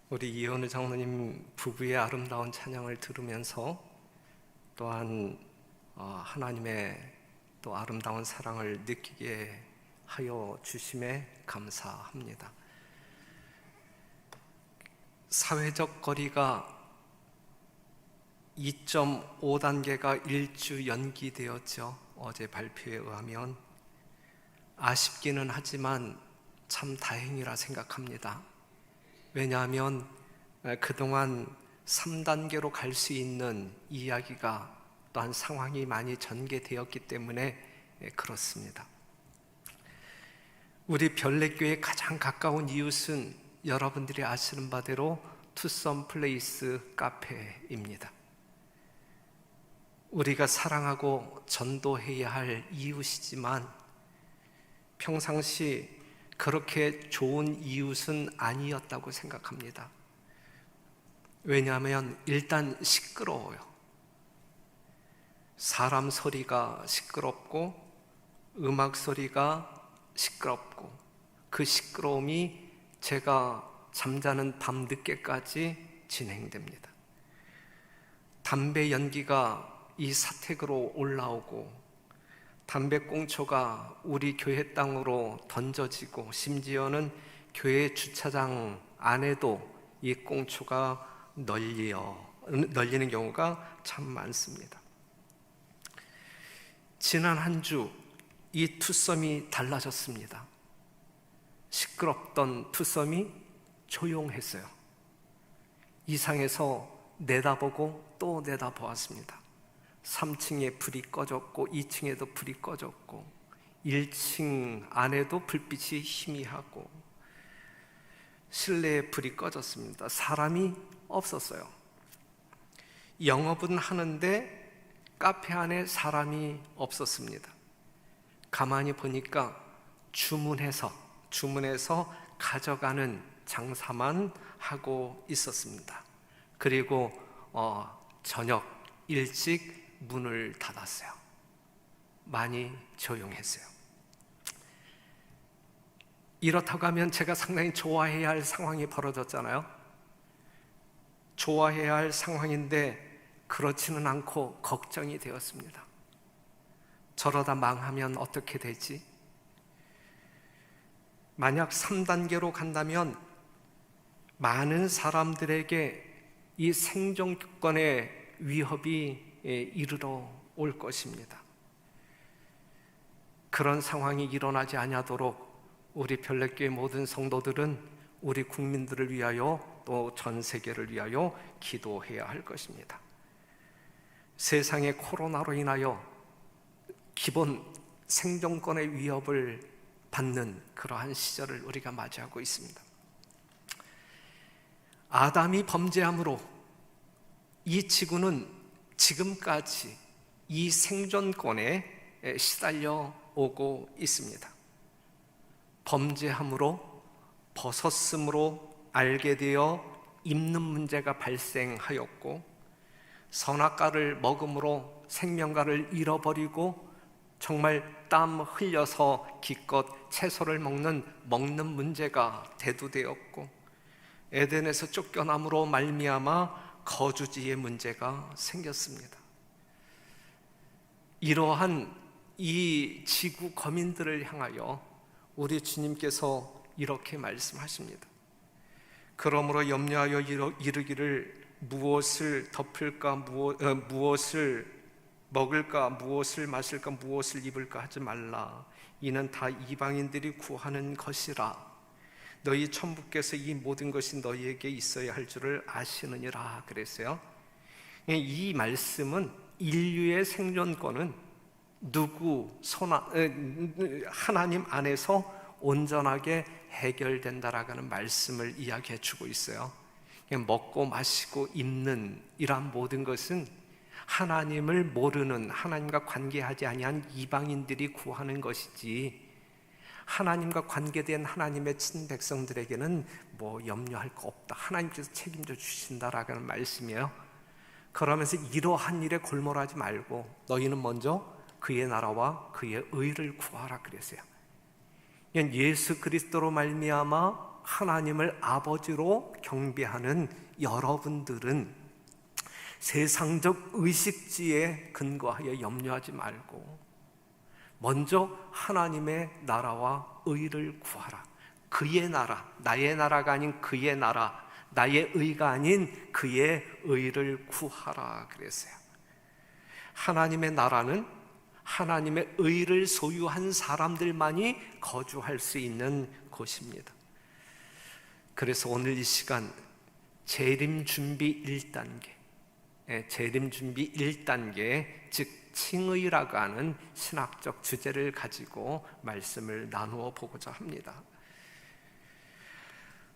우리 이현우 장로님 부부의 아름다운 찬양을 들으면서 또한 하나님의 또 아름다운 사랑을 느끼게 하여 주심에 감사합니다. 사회적 거리가 2.5단계가 일주 연기되었죠. 어제 발표에 의하면. 아쉽기는 하지만 참 다행이라 생각합니다. 왜냐하면 그동안 3단계로 갈 수 있는 이야기가 또한 상황이 많이 전개되었기 때문에 그렇습니다. 우리 별내교의 가장 가까운 이웃은 여러분들이 아시는 바대로 투썸 플레이스 카페입니다. 우리가 사랑하고 전도해야 할 이웃이지만 평상시 그렇게 좋은 이웃은 아니었다고 생각합니다. 왜냐하면 일단 시끄러워요. 사람 소리가 시끄럽고 음악 소리가 시끄럽고 그 시끄러움이 제가 잠자는 밤 늦게까지 진행됩니다. 담배 연기가 이 사택으로 올라오고 담배꽁초가 우리 교회 땅으로 던져지고 심지어는 교회 주차장 안에도 이 꽁초가 널리는 경우가 참 많습니다. 지난 한 주 이 투썸이 달라졌습니다. 시끄럽던 투썸이 조용했어요. 이상해서 내다보고 또 내다보았습니다. 3층에 불이 꺼졌고 2층에도 불이 꺼졌고 1층 안에도 불빛이 희미하고 실내에 불이 꺼졌습니다. 사람이 없었어요. 영업은 하는데 카페 안에 사람이 없었습니다. 가만히 보니까 주문해서 가져가는 장사만 하고 있었습니다. 그리고 저녁 일찍 문을 닫았어요. 많이 조용했어요. 이렇다고 하면 제가 상당히 좋아해야 할 상황이 벌어졌잖아요. 좋아해야 할 상황인데 그렇지는 않고 걱정이 되었습니다. 저러다 망하면 어떻게 되지? 만약 3단계로 간다면 많은 사람들에게 이 생존권의 위협이 이르러 올 것입니다. 그런 상황이 일어나지 아니하도록 우리 별내교회 모든 성도들은 우리 국민들을 위하여 또 전 세계를 위하여 기도해야 할 것입니다. 세상의 코로나로 인하여 기본 생존권의 위협을 받는 그러한 시절을 우리가 맞이하고 있습니다. 아담이 범죄함으로 이 지구는 지금까지 이 생존권에 시달려 오고 있습니다. 범죄함으로 벗었음으로 알게 되어 입는 문제가 발생하였고 선악과를 먹음으로 생명과를 잃어버리고 정말 땀 흘려서 기껏 채소를 먹는 문제가 대두되었고 에덴에서 쫓겨남으로 말미암아 거주지의 문제가 생겼습니다. 이러한 이 지구 거민들을 향하여 우리 주님께서 이렇게 말씀하십니다. 그러므로 염려하여 이르기를 무엇을 덮을까 무엇을 먹을까 무엇을 마실까 무엇을 입을까 하지 말라. 이는 다 이방인들이 구하는 것이라. 너희 천부께서 이 모든 것이 너희에게 있어야 할 줄을 아시느니라 그랬어요. 이 말씀은 인류의 생존권은 하나님 안에서 온전하게 해결된다라는 말씀을 이야기해 주고 있어요. 먹고 마시고 입는 이러한 모든 것은 하나님을 모르는, 하나님과 관계하지 아니한 이방인들이 구하는 것이지 하나님과 관계된 하나님의 친백성들에게는 뭐 염려할 거 없다, 하나님께서 책임져 주신다라는 말씀이에요. 그러면서 이러한 일에 골몰하지 말고 너희는 먼저 그의 나라와 그의 의를 구하라 그랬어요. 예수 그리스도로 말미암아 하나님을 아버지로 경배하는 여러분들은 세상적 의식주의에 근거하여 염려하지 말고 먼저 하나님의 나라와 의를 구하라. 그의 나라, 나의 나라가 아닌 그의 나라, 나의 의가 아닌 그의 의를 구하라 그랬어요. 하나님의 나라는 하나님의 의를 소유한 사람들만이 거주할 수 있는 곳입니다. 그래서 오늘 이 시간 재림 준비 1단계, 재림 준비 1단계, 즉 칭의라고 하는 신학적 주제를 가지고 말씀을 나누어 보고자 합니다.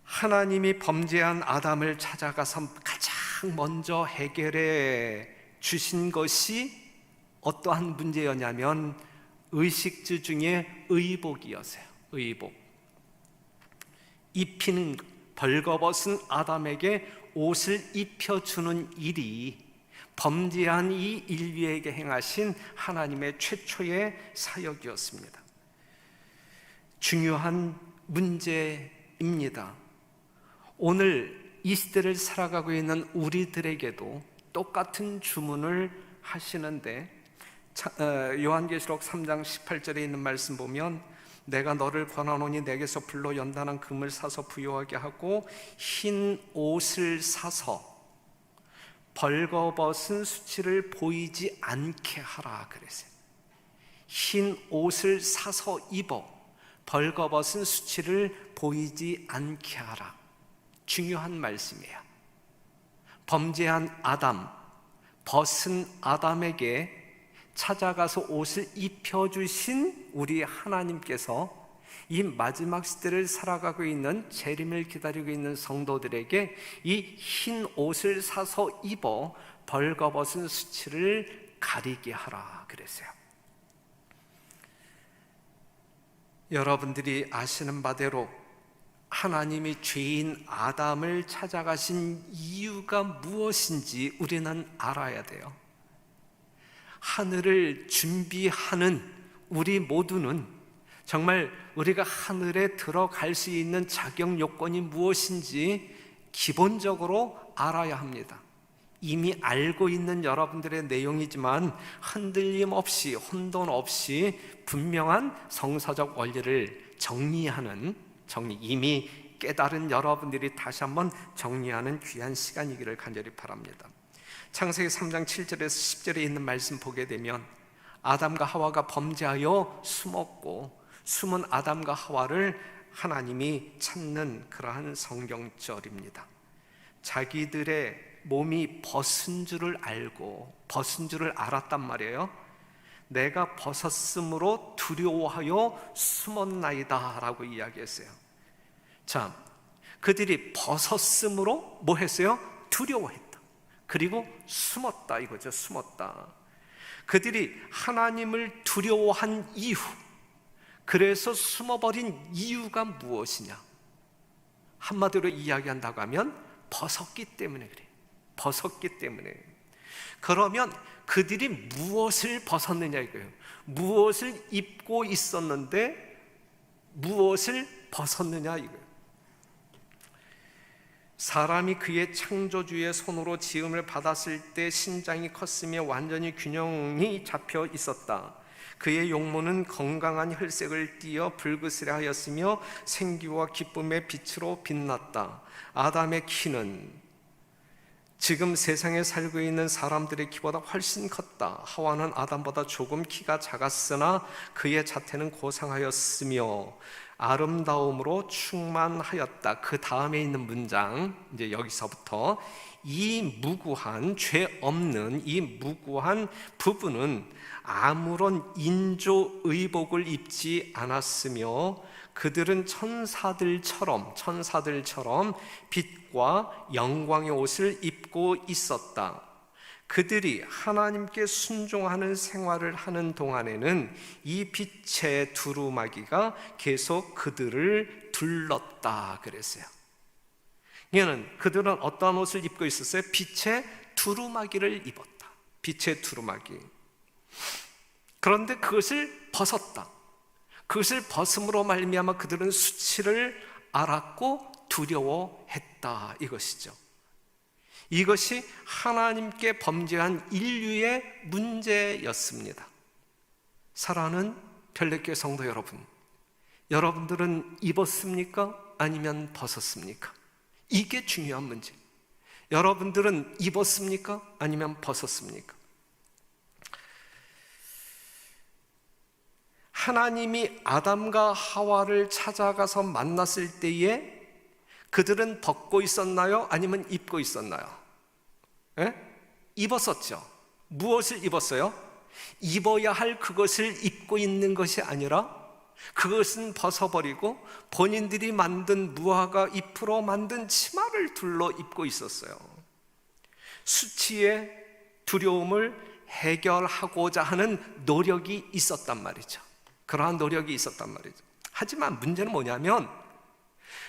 하나님이 범죄한 아담을 찾아가서 가장 먼저 해결해 주신 것이 어떠한 문제였냐면 의식주 중에 의복이었어요. 의복. 입히는, 벌거벗은 아담에게 옷을 입혀주는 일이 범죄한 이 인류에게 행하신 하나님의 최초의 사역이었습니다. 중요한 문제입니다. 오늘 이 시대를 살아가고 있는 우리들에게도 똑같은 주문을 하시는데, 요한계시록 3장 18절에 있는 말씀 보면 내가 너를 권하노니 내게서 불로 연단한 금을 사서 부요하게 하고 흰 옷을 사서 벌거벗은 수치를 보이지 않게 하라 그랬어요. 흰 옷을 사서 입어 벌거벗은 수치를 보이지 않게 하라. 중요한 말씀이에요. 범죄한 아담, 벗은 아담에게 찾아가서 옷을 입혀주신 우리 하나님께서 이 마지막 시대를 살아가고 있는, 재림을 기다리고 있는 성도들에게 이 흰 옷을 사서 입어 벌거벗은 수치를 가리게 하라 그랬어요. 여러분들이 아시는 바대로 하나님이 죄인 아담을 찾아가신 이유가 무엇인지 우리는 알아야 돼요. 하늘을 준비하는 우리 모두는 정말 우리가 하늘에 들어갈 수 있는 자격 요건이 무엇인지 기본적으로 알아야 합니다. 이미 알고 있는 여러분들의 내용이지만 흔들림 없이, 혼돈 없이 분명한 성서적 원리를 이미 깨달은 여러분들이 다시 한번 정리하는 귀한 시간이기를 간절히 바랍니다. 창세기 3장 7절에서 10절에 있는 말씀 보게 되면 아담과 하와가 범죄하여 숨었고 숨은 아담과 하와를 하나님이 찾는 그러한 성경절입니다. 자기들의 몸이 벗은 줄을 알았단 말이에요. 내가 벗었으므로 두려워하여 숨었나이다 라고 이야기했어요. 자, 그들이 벗었으므로 뭐 했어요? 두려워했다. 그리고 숨었다 이거죠. 숨었다. 그들이 하나님을 두려워한 이유, 그래서 숨어버린 이유가 무엇이냐? 한마디로 이야기한다고 하면 벗었기 때문에 그래요. 벗었기 때문에. 그러면 그들이 무엇을 벗었느냐 이거예요. 무엇을 입고 있었는데 무엇을 벗었느냐 이거예요. 사람이 그의 창조주의 손으로 지음을 받았을 때 신장이 컸으며 완전히 균형이 잡혀 있었다. 그의 용모는 건강한 혈색을 띠어 붉으스레 하였으며 생기와 기쁨의 빛으로 빛났다. 아담의 키는 지금 세상에 살고 있는 사람들의 키보다 훨씬 컸다. 하와는 아담보다 조금 키가 작았으나 그의 자태는 고상하였으며 아름다움으로 충만하였다. 그 다음에 있는 문장, 이제 여기서부터 이 무구한, 죄 없는 이 무구한 부부는 아무런 인조 의복을 입지 않았으며 그들은 천사들처럼 빛과 영광의 옷을 입고 있었다. 그들이 하나님께 순종하는 생활을 하는 동안에는 이 빛의 두루마기가 계속 그들을 둘렀다 그랬어요. 이는 그들은 어떠한 옷을 입고 있었어요? 빛의 두루마기를 입었다. 빛의 두루마기. 그런데 그것을 벗었다. 그것을 벗음으로 말미암아 그들은 수치를 알았고 두려워했다 이것이죠. 이것이 하나님께 범죄한 인류의 문제였습니다. 사랑하는 별내교회 성도 여러분, 여러분들은 입었습니까? 아니면 벗었습니까? 이게 중요한 문제. 여러분들은 입었습니까? 아니면 벗었습니까? 하나님이 아담과 하와를 찾아가서 만났을 때에 그들은 벗고 있었나요? 아니면 입고 있었나요? 입었었죠. 무엇을 입었어요? 입어야 할 그것을 입고 있는 것이 아니라 그것은 벗어버리고 본인들이 만든 무화과 잎으로 만든 치마를 둘러 입고 있었어요. 수치의 두려움을 해결하고자 하는 노력이 있었단 말이죠. 그러한 노력이 있었단 말이죠. 하지만 문제는 뭐냐면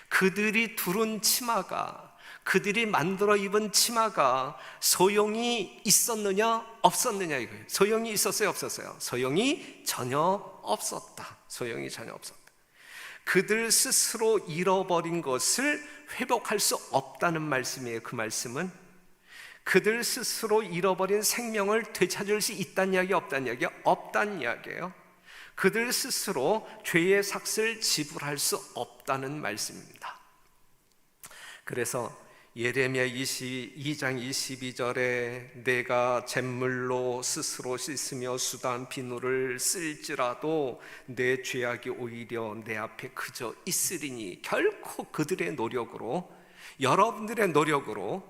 그들이 두른 치마가, 그들이 만들어 입은 치마가 소용이 있었느냐 없었느냐 이거예요. 소용이 있었어요 없었어요? 소용이 전혀 없었다. 소용이 전혀 없었다. 그들 스스로 잃어버린 것을 회복할 수 없다는 말씀이에요. 그 말씀은 그들 스스로 잃어버린 생명을 되찾을 수 있다는 이야기 없다는 이야기요? 없다는 이야기예요. 그들 스스로 죄의 삭을 지불할 수 없다는 말씀입니다. 그래서 예레미야 22장 22절에 내가 잿물로 스스로 씻으며 수단 비누를 쓸지라도 내 죄악이 오히려 내 앞에 그저 있으리니, 결코 그들의 노력으로, 여러분들의 노력으로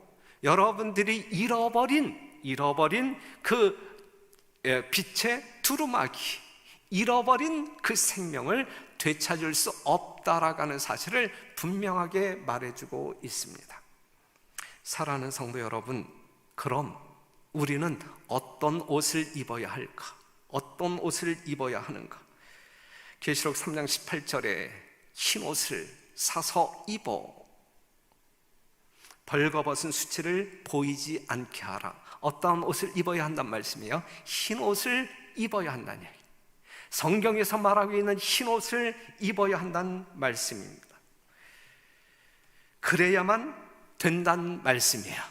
여러분들이 잃어버린 그 빛의 두루마기, 잃어버린 그 생명을 되찾을 수 없다라는 사실을 분명하게 말해주고 있습니다. 사랑하는 성도 여러분, 그럼 우리는 어떤 옷을 입어야 할까? 어떤 옷을 입어야 하는가? 계시록 3장 18절에 흰 옷을 사서 입어 벌거벗은 수치를 보이지 않게 하라. 어떠한 옷을 입어야 한단 말씀이에요? 흰 옷을 입어야 한다는 얘기. 성경에서 말하고 있는 흰 옷을 입어야 한다는 말씀입니다. 그래야만 된다는 말씀이에요.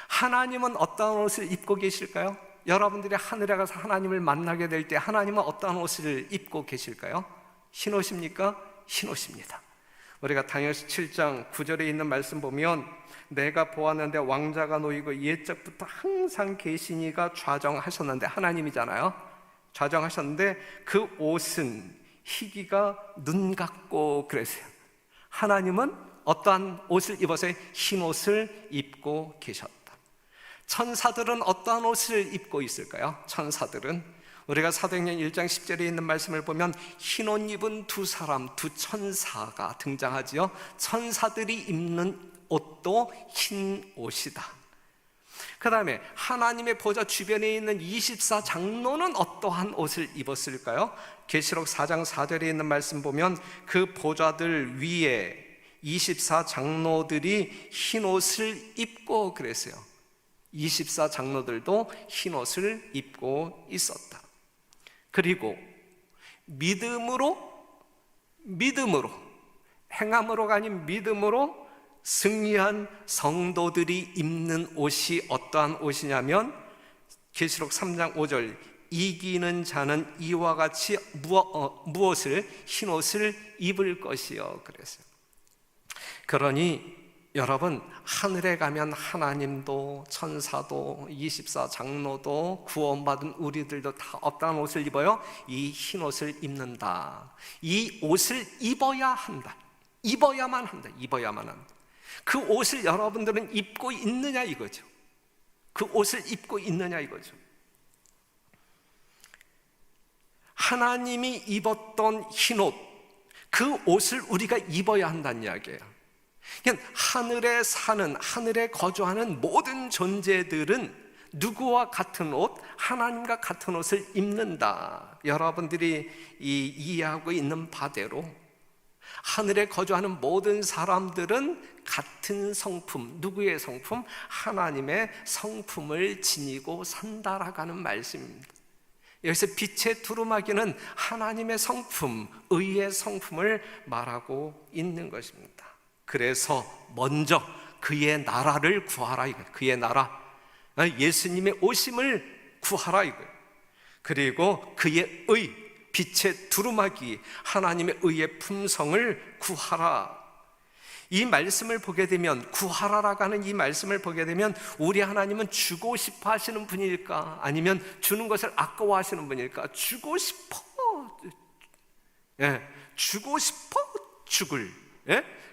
하나님은 어떠한 옷을 입고 계실까요? 여러분들이 하늘에 가서 하나님을 만나게 될 때 하나님은 어떠한 옷을 입고 계실까요? 흰 옷입니까? 흰 옷입니다. 우리가 다니엘서 7장 9절에 있는 말씀 보면 내가 보았는데 왕자가 놓이고 옛적부터 항상 계시니가 좌정하셨는데, 하나님이잖아요. 좌정하셨는데 그 옷은 희기가 눈 같고 그랬어요. 하나님은 어떠한 옷을 입어서 흰 옷을 입고 계셨다. 천사들은 어떠한 옷을 입고 있을까요? 천사들은 우리가 사도행전 1장 10절에 있는 말씀을 보면 흰 옷 입은 두 천사가 등장하지요. 천사들이 입는 옷도 흰 옷이다. 그 다음에 하나님의 보좌 주변에 있는 24장로는 어떠한 옷을 입었을까요? 계시록 4장 4절에 있는 말씀 보면 그 보좌들 위에 24장로들이 흰 옷을 입고 그랬어요. 24장로들도 흰 옷을 입고 있었다. 그리고 믿음으로, 행함으로가 아닌 믿음으로 승리한 성도들이 입는 옷이 어떠한 옷이냐면 계시록 3장 5절 이기는 자는 이와 같이 무엇을? 흰 옷을 입을 것이요 그랬어요. 그러니 여러분, 하늘에 가면 하나님도 천사도 24장로도 구원받은 우리들도 다 어떠한 옷을 입어요? 이 흰 옷을 입는다. 이 옷을 입어야 한다. 입어야만 한다. 그 옷을 여러분들은 입고 있느냐 이거죠. 그 옷을 입고 있느냐 이거죠. 하나님이 입었던 흰 옷, 그 옷을 우리가 입어야 한다는 이야기예요. 그러니까 하늘에 사는, 하늘에 거주하는 모든 존재들은 누구와 같은 옷, 하나님과 같은 옷을 입는다. 여러분들이 이해하고 있는 바대로 하늘에 거주하는 모든 사람들은 같은 성품, 누구의 성품? 하나님의 성품을 지니고 산다라고 하는 말씀입니다. 여기서 빛의 두루마기는 하나님의 성품, 의의 성품을 말하고 있는 것입니다. 그래서 먼저 그의 나라를 구하라 이거예요. 그의 나라, 예수님의 오심을 구하라 이거예요. 그리고 그의 의, 빛의 두루마기, 하나님의 의의 품성을 구하라. 이 말씀을 보게 되면, 구하라라고 하는 이 말씀을 보게 되면 우리 하나님은 주고 싶어 하시는 분일까? 아니면 주는 것을 아까워하시는 분일까? 주고 싶어, 주고 싶어 죽을,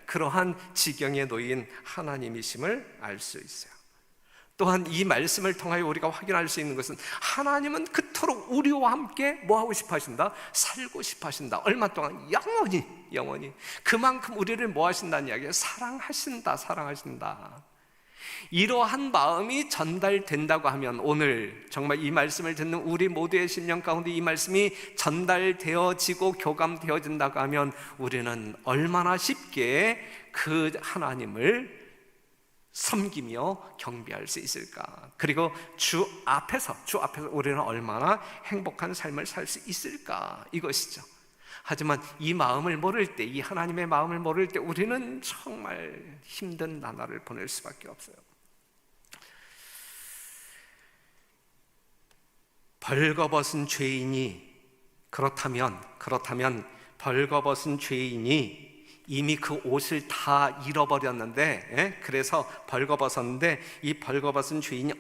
그러한 지경에 놓인 하나님이심을 알 수 있어요. 또한 이 말씀을 통하여 우리가 확인할 수 있는 것은 하나님은 그토록 우리와 함께 뭐하고 싶어 하신다? 살고 싶어 하신다. 얼마 동안? 영원히. 그만큼 우리를 뭐 하신다는 이야기예요? 사랑하신다. 이러한 마음이 전달된다고 하면, 오늘 정말 이 말씀을 듣는 우리 모두의 심령 가운데 이 말씀이 전달되어지고 교감되어진다고 하면 우리는 얼마나 쉽게 그 하나님을 섬기며 경배할 수 있을까? 그리고 주 앞에서 우리는 얼마나 행복한 삶을 살 수 있을까? 이것이죠. 하지만 이 마음을 모를 때, 이 하나님의 마음을 모를 때 우리는 정말 힘든 나날을 보낼 수밖에 없어요. 벌거벗은 죄인이, 그렇다면 벌거벗은 죄인이 이미 그 옷을 다 잃어버렸는데, 그래서 벌거벗었는데 이 벌거벗은 죄인이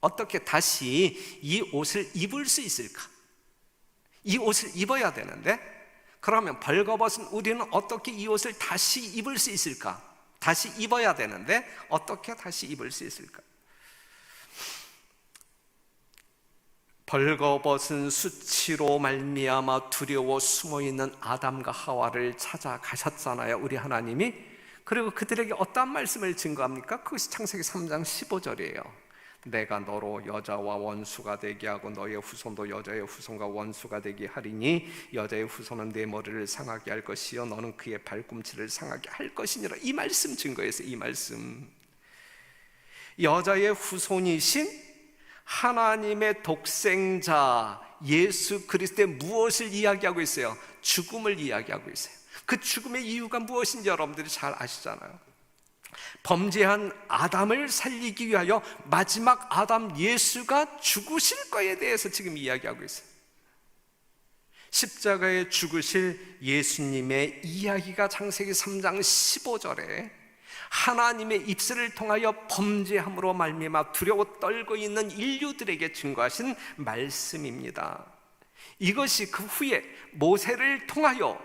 어떻게 다시 이 옷을 입을 수 있을까? 이 옷을 입어야 되는데, 그러면 벌거벗은 우리는 어떻게 이 옷을 다시 입을 수 있을까? 다시 입어야 되는데 어떻게 다시 입을 수 있을까? 벌거벗은 수치로 말미암아 두려워 숨어있는 아담과 하와를 찾아가셨잖아요, 우리 하나님이. 그리고 그들에게 어떠한 말씀을 증거합니까? 그것이 창세기 3장 15절이에요. 내가 너로 여자와 원수가 되게 하고 너의 후손도 여자의 후손과 원수가 되게 하리니 여자의 후손은 내 머리를 상하게 할 것이요 너는 그의 발꿈치를 상하게 할 것이니라. 이 말씀 증거에서, 이 말씀, 여자의 후손이신 하나님의 독생자 예수 그리스도의 무엇을 이야기하고 있어요? 죽음을 이야기하고 있어요. 그 죽음의 이유가 무엇인지 여러분들이 잘 아시잖아요. 범죄한 아담을 살리기 위하여 마지막 아담 예수가 죽으실 거에 대해서 지금 이야기하고 있어요. 십자가에 죽으실 예수님의 이야기가 창세기 3장 15절에 하나님의 입술을 통하여 범죄함으로 말미암아 두려워 떨고 있는 인류들에게 증거하신 말씀입니다. 이것이 그 후에 모세를 통하여,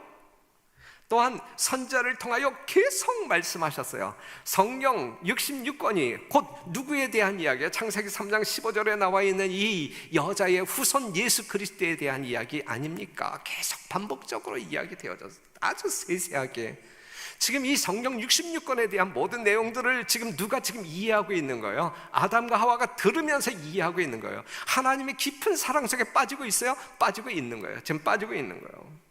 또한 선지자를 통하여 계속 말씀하셨어요. 성경 66권이 곧 누구에 대한 이야기예요? 창세기 3장 15절에 나와 있는 이 여자의 후손 예수 그리스도에 대한 이야기 아닙니까? 계속 반복적으로 이야기되어졌어요. 아주 세세하게. 지금 이 성경 66권에 대한 모든 내용들을 지금 누가 지금 이해하고 있는 거예요? 아담과 하와가 들으면서 이해하고 있는 거예요. 하나님의 깊은 사랑 속에 빠지고 있어요? 빠지고 있는 거예요. 지금 빠지고 있는 거예요.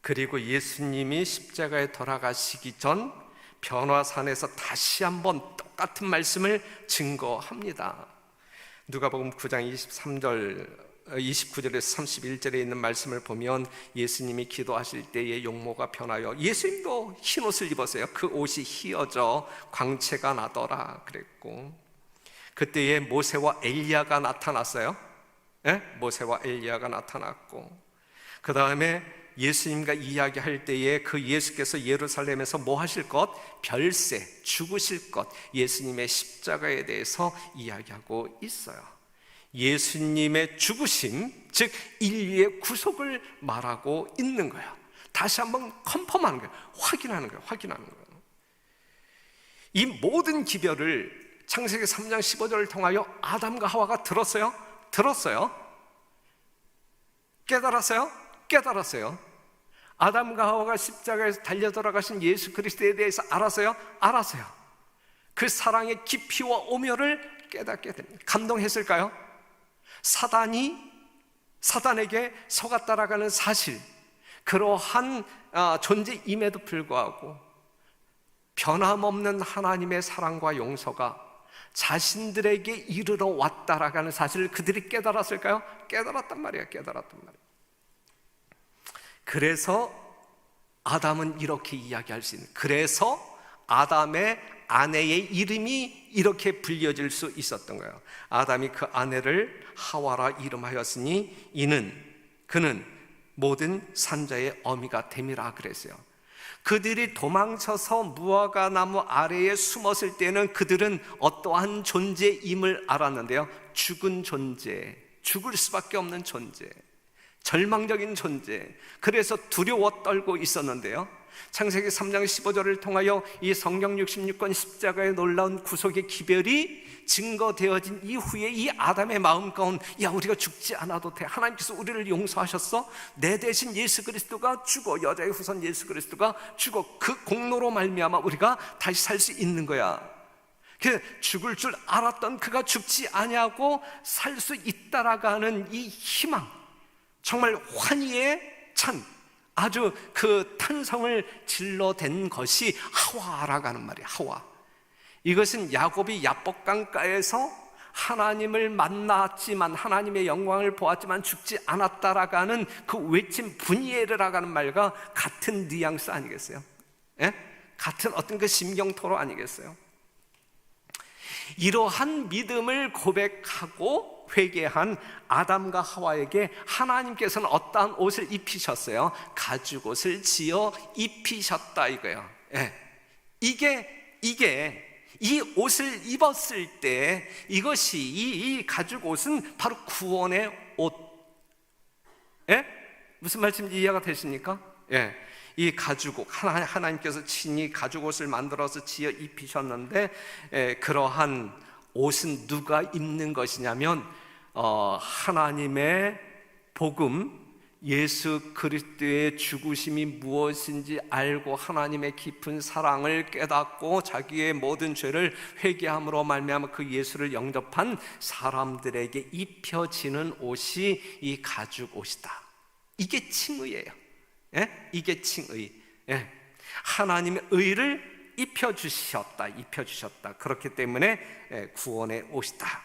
그리고 예수님이 십자가에 돌아가시기 전 변화산에서 다시 한번 똑같은 말씀을 증거합니다. 누가복음 9장 29절에서 31절에 있는 말씀을 보면 예수님이 기도하실 때의 용모가 변하여, 예수님도 흰옷을 입었어요. 그 옷이 휘어져 광채가 나더라 그랬고, 그때에 모세와 엘리야가 나타났어요. 모세와 엘리야가 나타났고, 그 다음에 예수님과 이야기할 때에 그 예수께서 예루살렘에서 뭐 하실 것? 별세, 죽으실 것, 예수님의 십자가에 대해서 이야기하고 있어요. 예수님의 죽으심, 즉 인류의 구속을 말하고 있는 거예요. 다시 한번 컨펌하는 거예요. 확인하는 거예요. 이 모든 기별을 창세기 3장 15절을 통하여 아담과 하와가 들었어요? 깨달았어요. 아담과 하와가 십자가에서 달려 돌아가신 예수 그리스도에 대해서 알았어요? 그 사랑의 깊이와 오묘를 깨닫게 됩니다. 감동했을까요? 사단에게 속아 따라가는 사실, 그러한 존재임에도 불구하고 변함없는 하나님의 사랑과 용서가 자신들에게 이르러 왔다라고 하는 사실을 그들이 깨달았을까요? 깨달았단 말이에요. 그래서 아담은 이렇게 이야기할 수 있는, 그래서 아담의 아내의 이름이 이렇게 불려질 수 있었던 거예요. 아담이 그 아내를 하와라 이름하였으니 그는 모든 산자의 어미가 됨이라 그랬어요. 그들이 도망쳐서 무화과 나무 아래에 숨었을 때는 그들은 어떠한 존재임을 알았는데요, 죽은 존재, 죽을 수밖에 없는 존재, 절망적인 존재, 그래서 두려워 떨고 있었는데요, 창세기 3장 15절을 통하여 이 성경 66권 십자가의 놀라운 구속의 기별이 증거되어진 이후에 이 아담의 마음 가운데, 야, 우리가 죽지 않아도 돼, 하나님께서 우리를 용서하셨어, 내 대신 예수 그리스도가 죽어, 여자의 후손 예수 그리스도가 죽어, 그 공로로 말미암아 우리가 다시 살 수 있는 거야. 죽을 줄 알았던 그가 죽지 아니하고 살 수 있다라고 하는 이 희망, 정말 환희에 찬 아주 그 탄성을 질러댄 것이 하와라고 하는 말이에요. 하와. 이것은 야곱이 야복강가에서 하나님을 만났지만, 하나님의 영광을 보았지만 죽지 않았다라고 하는 그 외침 분이에르라고 하는 말과 같은 뉘앙스 아니겠어요? 예? 같은 어떤 그 심경토로 아니겠어요? 이러한 믿음을 고백하고 회개한 아담과 하와에게 하나님께서는 어떠한 옷을 입히셨어요? 가죽옷을 지어 입히셨다 이거예요. 예. 이게 이 옷을 입었을 때 이것이 이 가죽옷은 바로 구원의 옷. 예? 무슨 말씀인지 이해가 되십니까? 예. 이 가죽옷, 하나님께서 친히 가죽옷을 만들어서 지어 입히셨는데, 그러한 옷은 누가 입는 것이냐면 하나님의 복음, 예수 그리스도의 죽으심이 무엇인지 알고 하나님의 깊은 사랑을 깨닫고 자기의 모든 죄를 회개함으로 말미암아 그 예수를 영접한 사람들에게 입혀지는 옷이 이 가죽 옷이다. 이게 칭의예요. 예? 이게 칭의. 예. 하나님의 의를 입혀주셨다. 그렇기 때문에 구원의 옷이다.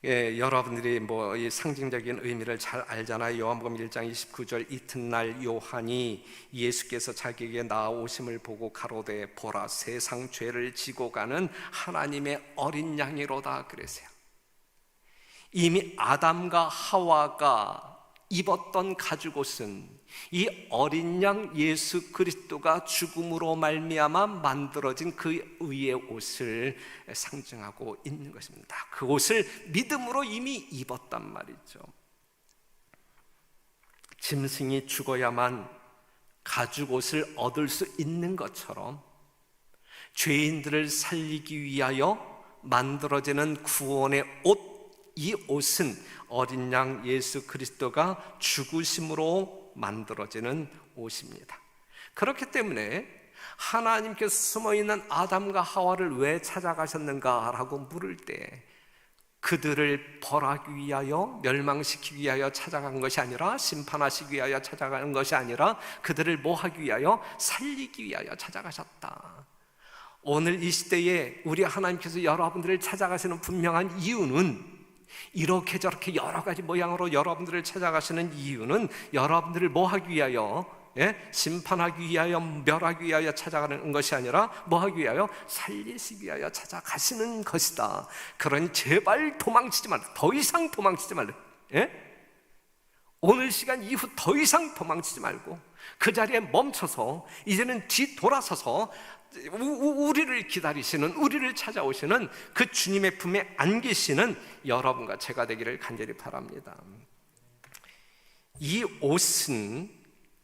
예, 여러분들이 이 상징적인 의미를 잘 알잖아요. 요한복음 1장 29절, 이튿날 요한이 예수께서 자기에게 나아오심을 보고 가로되 보라, 세상 죄를 지고 가는 하나님의 어린 양이로다 그랬어요. 이미 아담과 하와가 입었던 가죽옷은 이 어린 양 예수 그리스도가 죽음으로 말미암아 만들어진 그 의의 옷을 상징하고 있는 것입니다. 그 옷을 믿음으로 이미 입었단 말이죠. 짐승이 죽어야만 가죽옷을 얻을 수 있는 것처럼 죄인들을 살리기 위하여 만들어지는 구원의 옷, 이 옷은 어린 양 예수 그리스도가 죽으심으로 만들어지는 옷입니다. 그렇기 때문에 하나님께서 숨어있는 아담과 하와를 왜 찾아가셨는가라고 물을 때 그들을 벌하기 위하여, 멸망시키기 위하여 찾아간 것이 아니라, 심판하시기 위하여 찾아가는 것이 아니라 그들을 뭐 하기 위하여? 살리기 위하여 찾아가셨다. 오늘 이 시대에 우리 하나님께서 여러분들을 찾아가시는 분명한 이유는, 이렇게 저렇게 여러 가지 모양으로 여러분들을 찾아가시는 이유는 여러분들을 뭐 하기 위하여? 심판하기 위하여, 멸하기 위하여 찾아가는 것이 아니라 뭐 하기 위하여? 살리시기 위하여 찾아가시는 것이다. 그러니 제발 도망치지 말라. 더 이상 도망치지 말라. 오늘 시간 이후 더 이상 도망치지 말고 그 자리에 멈춰서 이제는 뒤돌아서서 우리를 기다리시는, 우리를 찾아오시는 그 주님의 품에 안기시는 여러분과 제가 되기를 간절히 바랍니다. 이 옷은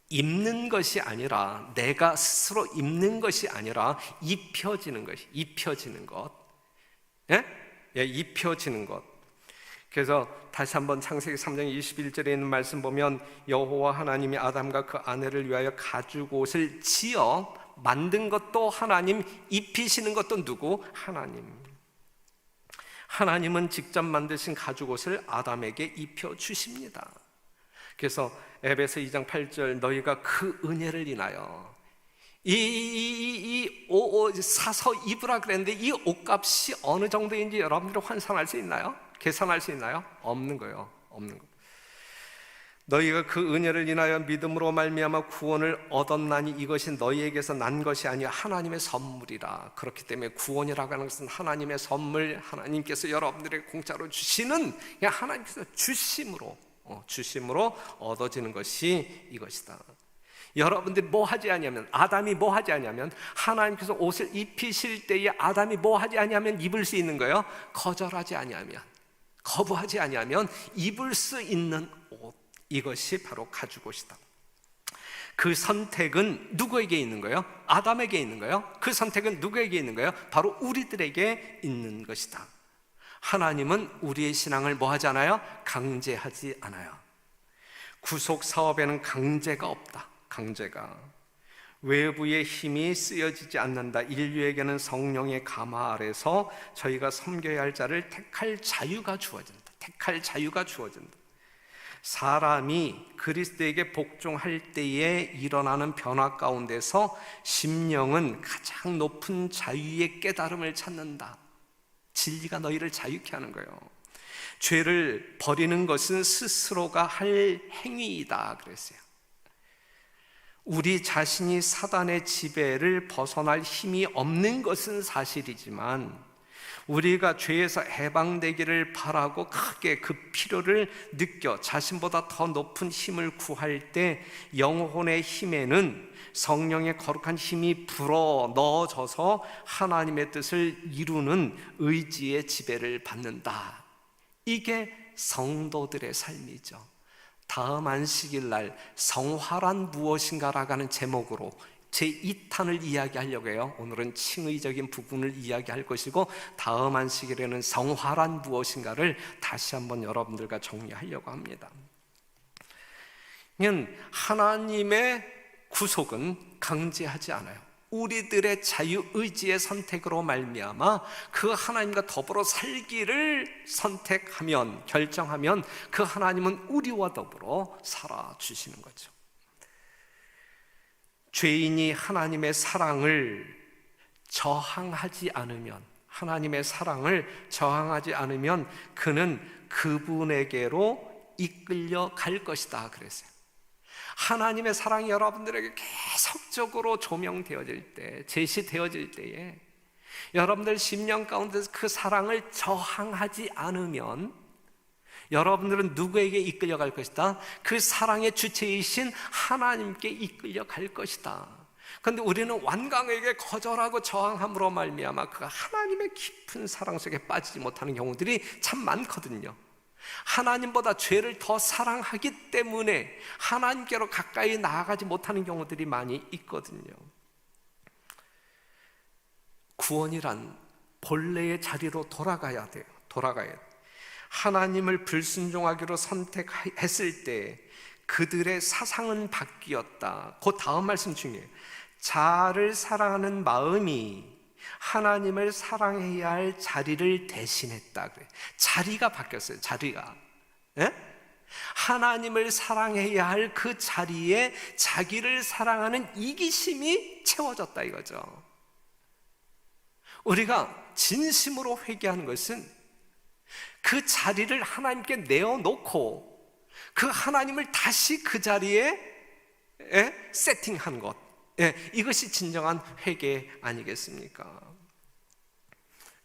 입는 것이 아니라, 내가 스스로 입는 것이 아니라 입혀지는 것이, 입혀지는 것. 입혀지는 것. 그래서 다시 한번 창세기 3장 21절에 있는 말씀 보면, 여호와 하나님이 아담과 그 아내를 위하여 가죽옷을 지어 만든 것도 하나님, 입히시는 것도 누구? 하나님. 하나님은 직접 만드신 가죽옷을 아담에게 입혀주십니다. 그래서 에베소 2장 8절, 너희가 그 은혜를 인하여 사서 입으라 그랬는데 이 옷값이 어느 정도인지 여러분들이 환산할 수 있나요? 계산할 수 있나요? 없는 거예요. 없는 거. 너희가 그 은혜를 인하여 믿음으로 말미암아 구원을 얻었나니 이것이 너희에게서 난 것이 아니요 하나님의 선물이라. 그렇기 때문에 구원이라고 하는 것은 하나님의 선물, 하나님께서 여러분들에게 공짜로 주시는, 그냥 하나님께서 주심으로 얻어지는 것이 이것이다. 여러분들이 뭐 하지 아니하면, 아담이 뭐 하지 아니하면, 하나님께서 옷을 입히실 때에 아담이 뭐 하지 아니하면 입을 수 있는 거예요? 거절하지 아니하면, 거부하지 아니하면 입을 수 있는 옷, 이것이 바로 가죽 옷이다. 그 선택은 누구에게 있는 거예요? 아담에게 있는 거예요? 그 선택은 누구에게 있는 거예요? 바로 우리들에게 있는 것이다. 하나님은 우리의 신앙을 뭐 하지 않아요? 강제하지 않아요. 구속 사업에는 강제가 없다. 강제가. 외부의 힘이 쓰여지지 않는다. 인류에게는 성령의 가마 아래서 저희가 섬겨야 할 자를 택할 자유가 주어진다. 택할 자유가 주어진다. 사람이 그리스도에게 복종할 때에 일어나는 변화 가운데서 심령은 가장 높은 자유의 깨달음을 찾는다. 진리가 너희를 자유케 하는 거예요. 죄를 버리는 것은 스스로가 할 행위이다 그랬어요. 우리 자신이 사단의 지배를 벗어날 힘이 없는 것은 사실이지만 우리가 죄에서 해방되기를 바라고 크게 그 필요를 느껴 자신보다 더 높은 힘을 구할 때 영혼의 힘에는 성령의 거룩한 힘이 불어 넣어져서 하나님의 뜻을 이루는 의지의 지배를 받는다. 이게 성도들의 삶이죠. 다음 안식일 날 성화란 무엇인가라고 하는 제목으로 제2탄을 이야기하려고 해요. 오늘은 칭의적인 부분을 이야기할 것이고 다음 안식일에는 성화란 무엇인가를 다시 한번 여러분들과 정리하려고 합니다. 하나님의 구속은 강제하지 않아요. 우리들의 자유의지의 선택으로 말미암아 그 하나님과 더불어 살기를 선택하면, 결정하면 그 하나님은 우리와 더불어 살아주시는 거죠. 죄인이 하나님의 사랑을 저항하지 않으면, 하나님의 사랑을 저항하지 않으면 그는 그분에게로 이끌려 갈 것이다 그랬어요. 하나님의 사랑이 여러분들에게 계속적으로 조명되어질 때, 제시되어질 때에 여러분들 심령 가운데서 그 사랑을 저항하지 않으면 여러분들은 누구에게 이끌려 갈 것이다? 그 사랑의 주체이신 하나님께 이끌려 갈 것이다. 그런데 우리는 완강하게 거절하고 저항함으로 말미암아 그 하나님의 깊은 사랑 속에 빠지지 못하는 경우들이 참 많거든요. 하나님보다 죄를 더 사랑하기 때문에 하나님께로 가까이 나아가지 못하는 경우들이 많이 있거든요. 구원이란 본래의 자리로 돌아가야 돼요. 돌아가야 돼요. 하나님을 불순종하기로 선택했을 때 그들의 사상은 바뀌었다. 그 다음 말씀 중에 자아를 사랑하는 마음이 하나님을 사랑해야 할 자리를 대신했다 그래. 자리가 바뀌었어요. 자리가. 예? 하나님을 사랑해야 할 그 자리에 자기를 사랑하는 이기심이 채워졌다 이거죠. 우리가 진심으로 회개하는 것은 그 자리를 하나님께 내어놓고 그 하나님을 다시 그 자리에 세팅한 것, 이것이 진정한 회개 아니겠습니까?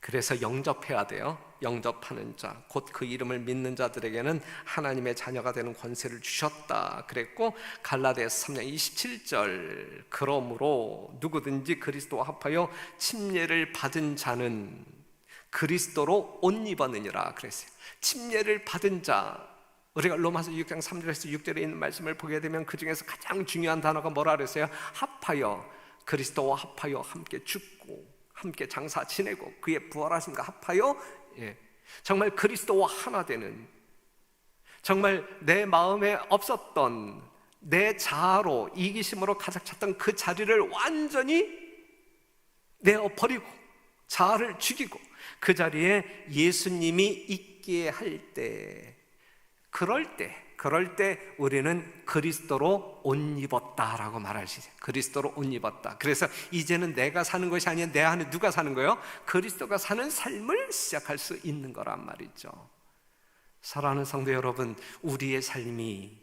그래서 영접해야 돼요. 영접하는 자, 곧 그 이름을 믿는 자들에게는 하나님의 자녀가 되는 권세를 주셨다 그랬고, 갈라디아서 3장 27절 그러므로 누구든지 그리스도와 합하여 침례를 받은 자는 그리스도로 옷 입었느니라 그랬어요. 침례를 받은 자, 우리가 로마서 6장 3절에서 6절에 있는 말씀을 보게 되면 그 중에서 가장 중요한 단어가 뭐라 그랬어요? 합하여, 그리스도와 합하여 함께 죽고 함께 장사 지내고 그의 부활하심과 합하여, 정말 그리스도와 하나 되는, 정말 내 마음에 없었던 내 자아로 이기심으로 가득 찼던 그 자리를 완전히 내어버리고 자아를 죽이고 그 자리에 예수님이 있게 할 때, 그럴 때 그럴 때 우리는 그리스도로 옷 입었다라고 말할 수 있어요. 그리스도로 옷 입었다. 그래서 이제는 내가 사는 것이 아니라 내 안에 누가 사는 거예요? 그리스도가 사는 삶을 시작할 수 있는 거란 말이죠. 사랑하는 성도 여러분, 우리의 삶이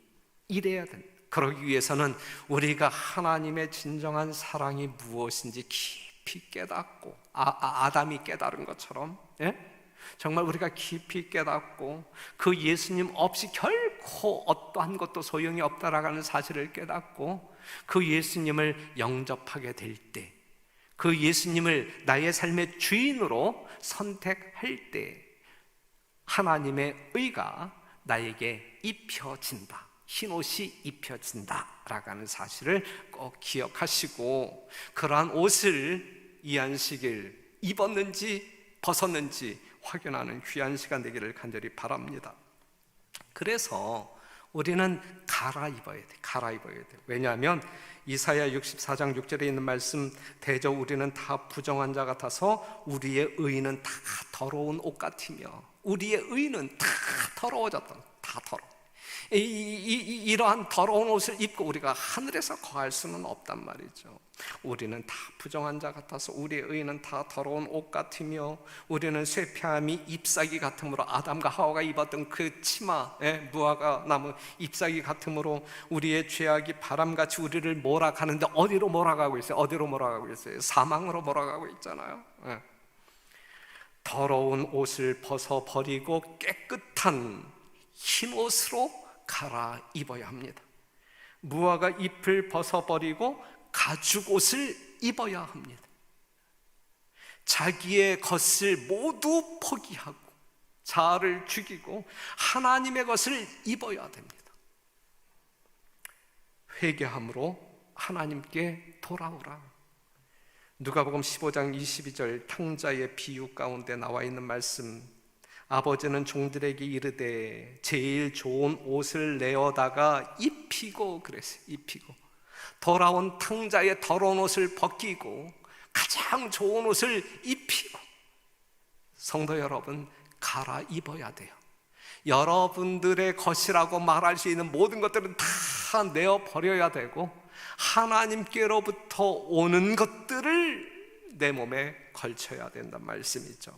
이래야 됩니다. 그러기 위해서는 우리가 하나님의 진정한 사랑이 무엇인지 깊이 깨닫고 아담이 깨달은 것처럼, 정말 우리가 깊이 깨닫고 그 예수님 없이 결코 어떠한 것도 소용이 없다라는 사실을 깨닫고 그 예수님을 영접하게 될 때, 그 예수님을 나의 삶의 주인으로 선택할 때 하나님의 의가 나에게 입혀진다, 흰옷이 입혀진다라고 하는 사실을 꼭 기억하시고, 그러한 옷을 이안식일 입었는지 벗었는지 확인하는 귀한 시간 되기를 간절히 바랍니다. 그래서 우리는 갈아입어야 돼. 왜냐하면 이사야 64장 6절에 있는 말씀, 대저 우리는 다 부정한 자 같아서 우리의 의는 다 더러운 옷 같으며, 우리의 의는 다 더러워졌다. 다 더러워. 이러한 더러운 옷을 입고 우리가 하늘에서 거할 수는 없단 말이죠. 우리는 다 부정한 자 같아서 우리의 의는 다 더러운 옷 같으며, 우리는 쇠폐함이 잎사귀 같으므로, 아담과 하와가 입었던 그 치마, 무화과 나무 잎사귀 같으므로 우리의 죄악이 바람같이 우리를 몰아가는데 어디로 몰아가고 있어요? 어디로 몰아가고 있어요? 사망으로 몰아가고 있잖아요. 더러운 옷을 벗어버리고 깨끗한 흰 옷으로 갈아입어야 합니다. 무화과 잎을 벗어버리고 가죽 옷을 입어야 합니다. 자기의 것을 모두 포기하고 자아를 죽이고 하나님의 것을 입어야 됩니다. 회개함으로 하나님께 돌아오라. 누가복음 15장 22절 탕자의 비유 가운데 나와 있는 말씀, 아버지는 종들에게 이르되 제일 좋은 옷을 내어다가 입히고, 그랬어요. 입히고 돌아온 탕자의 더러운 옷을 벗기고 가장 좋은 옷을 입히고. 성도 여러분, 갈아입어야 돼요. 여러분들의 것이라고 말할 수 있는 모든 것들은 다 내어버려야 되고, 하나님께로부터 오는 것들을 내 몸에 걸쳐야 된다는 말씀이죠.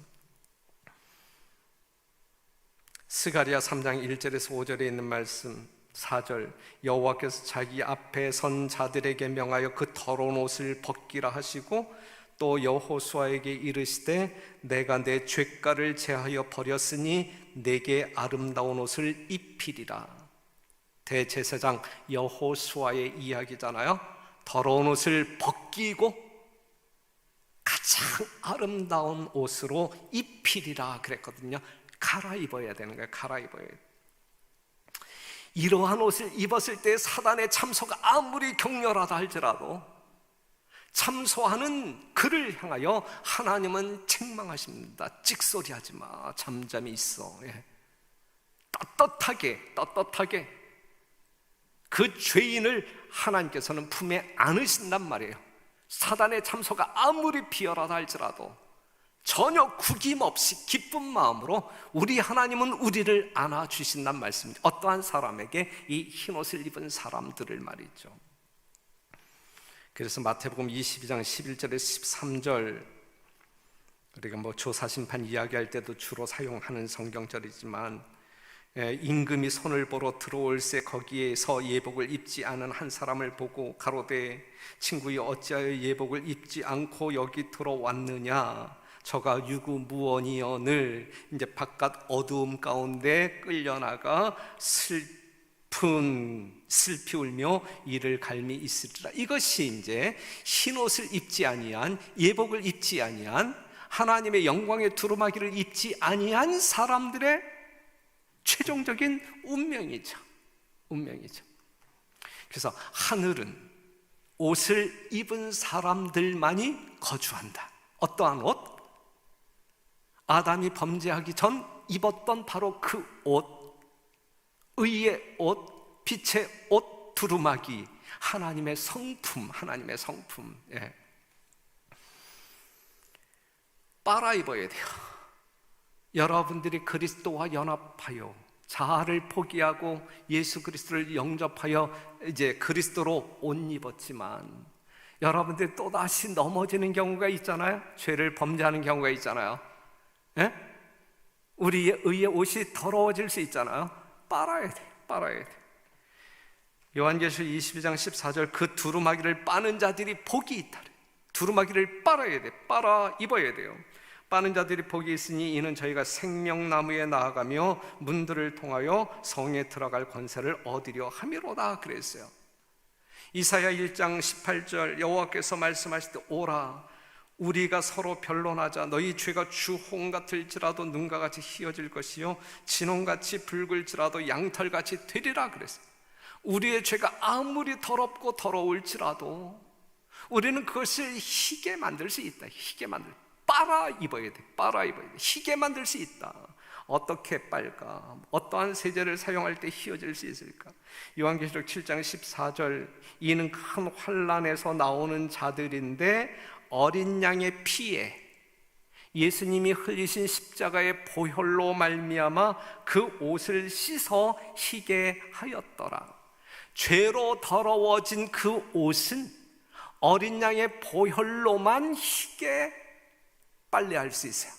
스가랴 3장 1절에서 5절에 있는 말씀, 4절, 여호와께서 자기 앞에 선 자들에게 명하여 그 더러운 옷을 벗기라 하시고, 또 여호수아에게 이르시되 내가 내 죄가를 제하여 버렸으니 내게 아름다운 옷을 입히리라. 대제사장 여호수아의 이야기잖아요. 더러운 옷을 벗기고 가장 아름다운 옷으로 입히리라 그랬거든요. 갈아입어야 되는 거예요. 갈아입어야 돼요. 이러한 옷을 입었을 때 사단의 참소가 아무리 격렬하다 할지라도 참소하는 그를 향하여 하나님은 책망하십니다. 찍소리하지 마, 잠잠히 있어. 떳떳하게 그 죄인을 하나님께서는 품에 안으신단 말이에요. 사단의 참소가 아무리 비열하다 할지라도 전혀 구김없이 기쁜 마음으로 우리 하나님은 우리를 안아주신단 말씀입니다. 어떠한 사람에게? 이 흰옷을 입은 사람들을 말이죠. 그래서 마태복음 22장 11절에서 13절, 우리가 조사심판 이야기할 때도 주로 사용하는 성경절이지만, 임금이 손을 보러 들어올새 거기에서 예복을 입지 않은 한 사람을 보고 가로되 친구여 어찌하여 예복을 입지 않고 여기 들어왔느냐? 저가 유구무원이여늘 이제 바깥 어두움 가운데 끌려나가 슬피 울며 이를 갈미 있으리라. 이것이 이제 흰옷을 입지 아니한, 예복을 입지 아니한, 하나님의 영광의 두루마기를 입지 아니한 사람들의 최종적인 운명이죠. 그래서 하늘은 옷을 입은 사람들만이 거주한다. 어떠한 옷? 아담이 범죄하기 전 입었던 바로 그 옷, 의의 옷, 빛의 옷, 두루마기, 하나님의 성품. 빨아 입어야 돼요. 여러분들이 그리스도와 연합하여 자아를 포기하고 예수 그리스도를 영접하여 이제 그리스도로 옷 입었지만, 여러분들 또다시 넘어지는 경우가 있잖아요. 죄를 범죄하는 경우가 있잖아요. 예? 우리의 의의 옷이 더러워질 수 있잖아요. 빨아야 돼. 요한계시록 22장 14절, 그 두루마기를 빠는 자들이 복이 있다. 두루마기를 빨아야 돼. 빨아 입어야 돼요. 빠는 자들이 복이 있으니 이는 저희가 생명나무에 나아가며 문들을 통하여 성에 들어갈 권세를 얻으려 함이로다 그랬어요. 이사야 1장 18절, 여호와께서 말씀하실 때 오라 우리가 서로 변론하자. 너희 죄가 주홍 같을지라도 눈과 같이 희어질 것이요 진홍같이 붉을지라도 양털같이 되리라 그랬어요. 우리의 죄가 아무리 더럽고 더러울지라도 우리는 그것을 희게 만들 수 있다. 빨아 입어야 돼. 희게 만들 수 있다. 어떻게 빨까? 어떠한 세제를 사용할 때 희어질 수 있을까? 요한계시록 7장 14절, 이는 큰 환난에서 나오는 자들인데 어린 양의 피에 예수님이 흘리신 십자가의 보혈로 말미암아 그 옷을 씻어 희게 하였더라. 죄로 더러워진 그 옷은 어린 양의 보혈로만 희게 빨래할 수 있어요.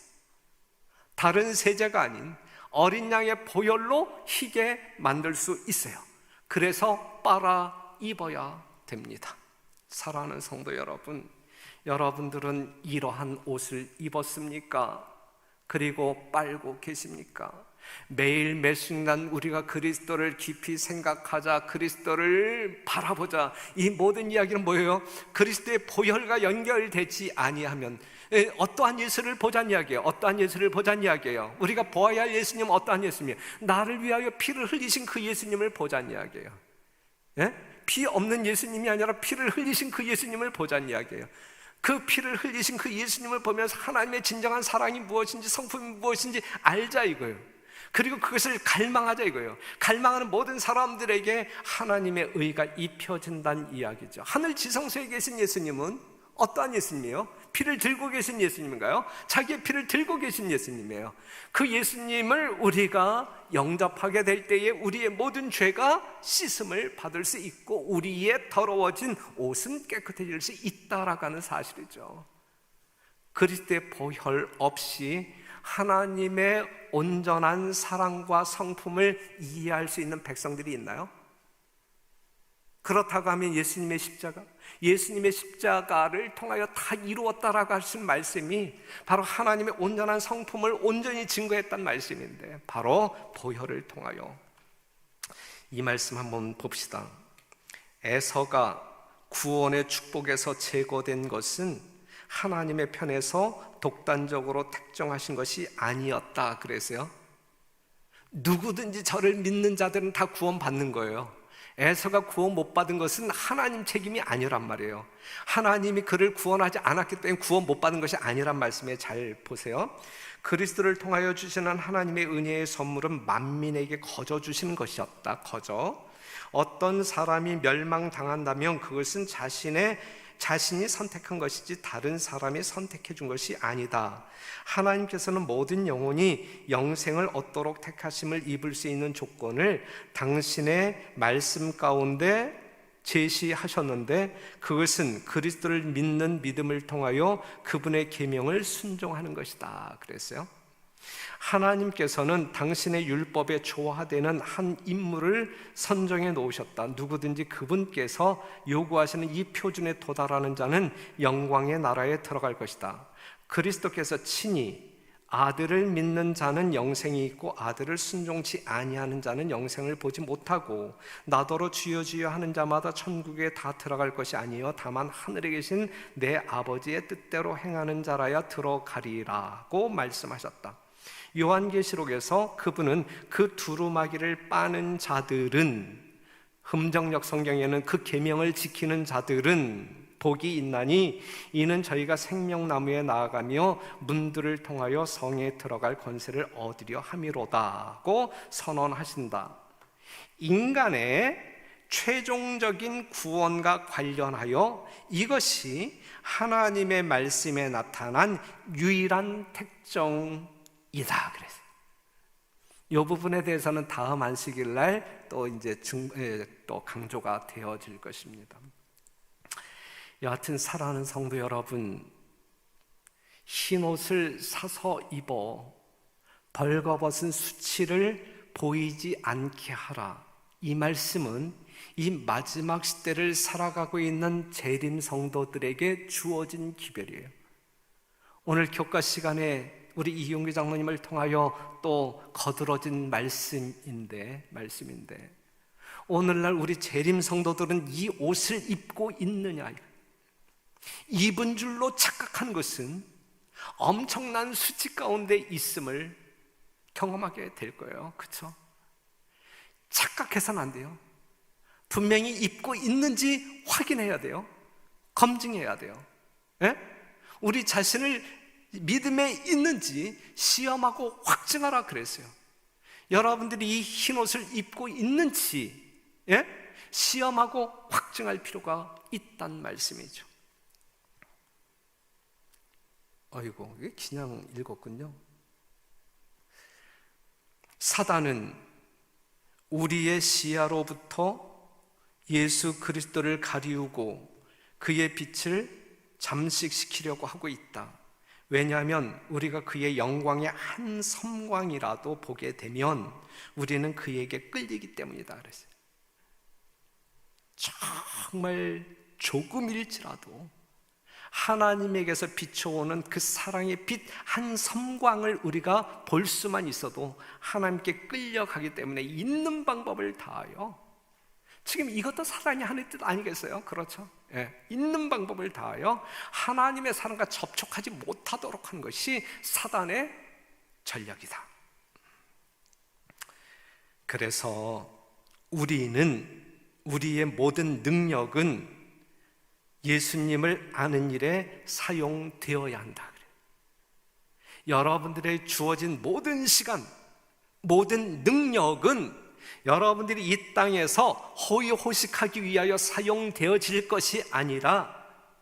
다른 세제가 아닌 어린 양의 보혈로 희게 만들 수 있어요. 그래서 빨아 입어야 됩니다. 사랑하는 성도 여러분, 여러분들은 이러한 옷을 입었습니까? 그리고 빨고 계십니까? 매일 매 순간 우리가 그리스도를 깊이 생각하자, 그리스도를 바라보자. 이 모든 이야기는 뭐예요? 그리스도의 보혈과 연결되지 아니하면 어떠한 예수를 보자는 이야기예요. 우리가 보아야 할 예수님은 어떠한 예수님이에요? 나를 위하여 피를 흘리신 그 예수님을 보자는 이야기예요. 예? 피 없는 예수님이 아니라 피를 흘리신 그 예수님을 보자는 이야기예요. 그 피를 흘리신 그 예수님을 보면서 하나님의 진정한 사랑이 무엇인지, 성품이 무엇인지 알자 이거예요. 그리고 그것을 갈망하자 이거예요. 갈망하는 모든 사람들에게 하나님의 의가 입혀진다는 이야기죠. 하늘 지성소에 계신 예수님은 어떠한 예수님이에요? 피를 들고 계신 예수님인가요? 자기의 피를 들고 계신 예수님이에요. 그 예수님을 우리가 영접하게 될 때에 우리의 모든 죄가 씻음을 받을 수 있고 우리의 더러워진 옷은 깨끗해질 수 있다라고 하는 사실이죠. 그리스도의 보혈 없이 하나님의 온전한 사랑과 성품을 이해할 수 있는 백성들이 있나요? 그렇다고 하면 예수님의 십자가를 통하여 다 이루었다라고 하신 말씀이 바로 하나님의 온전한 성품을 온전히 증거했다는 말씀인데, 바로 보혈을 통하여. 이 말씀 한번 봅시다. 에서가 구원의 축복에서 제거된 것은 하나님의 편에서 독단적으로 택정하신 것이 아니었다 그래서요. 누구든지 저를 믿는 자들은 다 구원받는 거예요. 에서가 구원 못 받은 것은 하나님 책임이 아니란 말이에요. 하나님이 그를 구원하지 않았기 때문에 구원 못 받은 것이 아니란 말씀에 잘 보세요. 그리스도를 통하여 주시는 하나님의 은혜의 선물은 만민에게 거저 주시는 것이었다. 거저. 어떤 사람이 멸망당한다면 그것은 자신이 선택한 것이지 다른 사람이 선택해 준 것이 아니다. 하나님께서는 모든 영혼이 영생을 얻도록 택하심을 입을 수 있는 조건을 당신의 말씀 가운데 제시하셨는데, 그것은 그리스도를 믿는 믿음을 통하여 그분의 계명을 순종하는 것이다 그랬어요. 하나님께서는 당신의 율법에 조화되는 한 인물을 선정해 놓으셨다. 누구든지 그분께서 요구하시는 이 표준에 도달하는 자는 영광의 나라에 들어갈 것이다. 그리스도께서 친히 아들을 믿는 자는 영생이 있고 아들을 순종치 아니하는 자는 영생을 보지 못하고 나더러 주여 주여 하는 자마다 천국에 다 들어갈 것이 아니요 다만 하늘에 계신 내 아버지의 뜻대로 행하는 자라야 들어가리라고 말씀하셨다. 요한계시록에서 그분은 그 두루마기를 빠는 자들은, 흠정역 성경에는 그 계명을 지키는 자들은 복이 있나니 이는 저희가 생명나무에 나아가며 문들을 통하여 성에 들어갈 권세를 얻으려 함이로다고 선언하신다. 인간의 최종적인 구원과 관련하여 이것이 하나님의 말씀에 나타난 유일한 특정이다 그랬어요. 이 부분에 대해서는 다음 안식일 날 또 이제 또 강조가 되어질 것입니다. 여하튼 사랑하는 성도 여러분, 흰 옷을 사서 입어 벌거벗은 수치를 보이지 않게 하라. 이 말씀은 이 마지막 시대를 살아가고 있는 재림 성도들에게 주어진 기별이에요. 오늘 교과 시간에 우리 이용규 장로님을 통하여 또 거들어진 말씀인데 오늘날 우리 재림 성도들은 이 옷을 입고 있느냐, 입은 줄로 착각한 것은 엄청난 수치 가운데 있음을 경험하게 될 거예요. 그렇죠? 착각해서는 안 돼요. 분명히 입고 있는지 확인해야 돼요. 검증해야 돼요. 예? 우리 자신을 믿음에 있는지 시험하고 확증하라 그랬어요. 여러분들이 이 흰 옷을 입고 있는지 시험하고 확증할 필요가 있단 말씀이죠. 아이고, 이게 그냥 읽었군요. 사단은 우리의 시야로부터 예수 그리스도를 가리우고 그의 빛을 잠식시키려고 하고 있다. 왜냐하면 우리가 그의 영광의 한 섬광이라도 보게 되면 우리는 그에게 끌리기 때문이다 그랬어요. 정말 조금일지라도 하나님에게서 비춰오는 그 사랑의 빛 한 섬광을 우리가 볼 수만 있어도 하나님께 끌려가기 때문에 있는 방법을 다하여, 지금 이것도 사단이 하는 뜻 아니겠어요? 그렇죠? 있는 방법을 다하여 하나님의 사랑과 접촉하지 못하도록 하는 것이 사단의 전략이다. 그래서 우리의 모든 능력은 예수님을 아는 일에 사용되어야 한다. 여러분들의 주어진 모든 시간, 모든 능력은 여러분들이 이 땅에서 호의호식하기 위하여 사용되어질 것이 아니라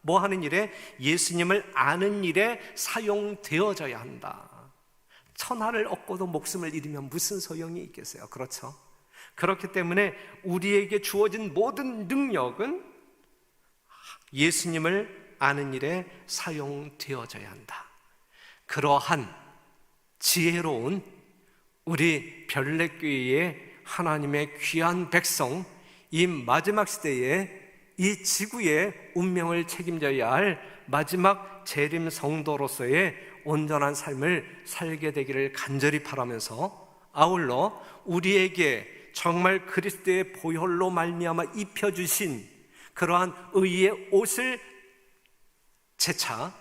뭐 하는 일에? 예수님을 아는 일에 사용되어져야 한다. 천하를 얻고도 목숨을 잃으면 무슨 소용이 있겠어요? 그렇죠? 그렇기 때문에 우리에게 주어진 모든 능력은 예수님을 아는 일에 사용되어져야 한다. 그러한 지혜로운 우리 별내교회의 하나님의 귀한 백성, 이 마지막 시대에 이 지구의 운명을 책임져야 할 마지막 재림 성도로서의 온전한 삶을 살게 되기를 간절히 바라면서, 아울러 우리에게 정말 그리스도의 보혈로 말미암아 입혀주신 그러한 의의 옷을 재차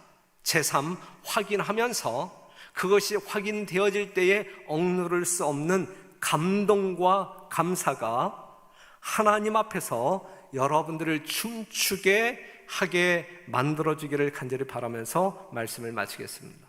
제3 확인하면서 그것이 확인되어질 때에 억누를 수 없는 감동과 감사가 하나님 앞에서 여러분들을 춤추게 하게 만들어주기를 간절히 바라면서 말씀을 마치겠습니다.